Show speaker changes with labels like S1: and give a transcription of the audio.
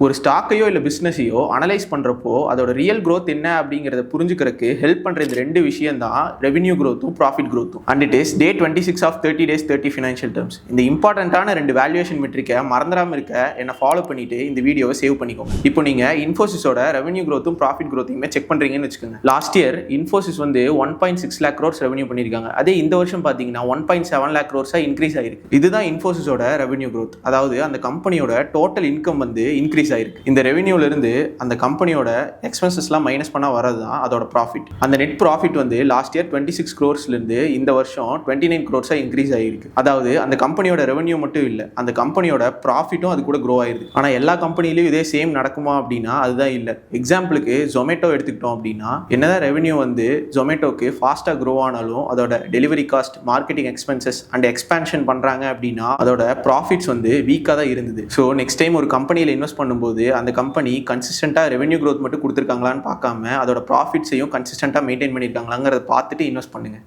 S1: ஒரு ஸ்டாக்கையோ இல்லை பிஸ்னஸையோ அனலைஸ் பண்ணுறப்போ அதோட ரியல் growth என்ன அப்படிங்கிறத புரிஞ்சுக்கிறதுக்கு ஹெல்ப் பண்ணுற இந்த ரெண்டு விஷயம் தான் ரெவன்யூ growthம் ப்ராஃபிட் growthம். And it is Day 26 of 30 days 30 financial terms. இந்த இம்பார்ட்டண்ட்டான ரெண்டு வேல்யூவேஷன் மெட்ரிக்கை மறந்துடாமல் இருக்க என்னை ஃபாலோ பண்ணிட்டு இந்த வீடியோவை சேவ் பண்ணிக்கோங்க. இப்போ நீங்கள் இன்ஃபோசிஸோட ரெவன்யூ growthம் ப்ராஃபிட் growthையுமே செக் பண்ணுறீங்கன்னு வச்சுக்கோங்க. லாஸ்ட் இயர் இன்ஃபோசிஸ் வந்து 1.6 lakh crores ரெவன்யூ பண்ணியிருக்காங்க. அதே இந்த வருஷம் பார்த்தீங்கன்னா 1.7 lakh crores இன்க்ரீஸ் ஆயிருக்கு. இதுதான் இன்ஃபோசிஸோட ரெவன்யூ growth. அதாவது அந்த கம்பெனியோட டோட்டல் இன்கம் வந்து இன்க்ரீஸ் ஆயிருக்கு. இந்த ரெவென்யூல இருந்து அந்த கம்பெனியோட எக்ஸ்பென்சஸ்லாம் மைனஸ் பண்ணா வரது தான் அதோட ப்ராஃபிட். அந்த நெட் ப்ராஃபிட் வந்து லாஸ்ட் இயர் 26 crores இருந்து இந்த வருஷம் 29 crores இன்க்ரீஸ் ஆயிருக்கு. அதாவது அந்த கம்பெனியோட ரெவென்யூ மட்டும் இல்ல, அந்த கம்பெனியோட ப்ராஃபிட்டும் அது கூட க்ரோ ஆயிருக்கு. ஆனா எல்லா கம்பெனிலையும் இதே சேம் நடக்குமா அப்படின்னா அதுதான் இல்ல. எக்ஸாம்பிளுக்கு ஜொமேட்டோ எடுத்துக்கிட்டோம் அப்படின்னா என்னதான் ரெவென்யூ வந்து ஜொமேட்டோக்கு ஃபாஸ்டா க்ரோ ஆனாலும் அதோட delivery cost, marketing expenses and expansion பண்றாங்க அப்படின்னா அதோட ப்ராஃபிட்ஸ் வந்து வீக்கா தான் இருந்தது. ஸோ நெக்ஸ்ட் டைம் ஒரு கம்பெனியில் இன்வெஸ்ட் பண்ணும்போது அந்த கம்பெனி கன்சிஸ்டன்ட்டாக ரெவென்யூ growth மட்டும் கொடுத்துருக்காங்களான்னு பார்க்காம அதோட ப்ராஃபிட்ஸையும் கன்சிஸ்டன்ட்டாக மெயின்டைன் பண்ணியிருக்காங்களாங்கிறத பார்த்துட்டு இன்வெஸ்ட் பண்ணுங்க.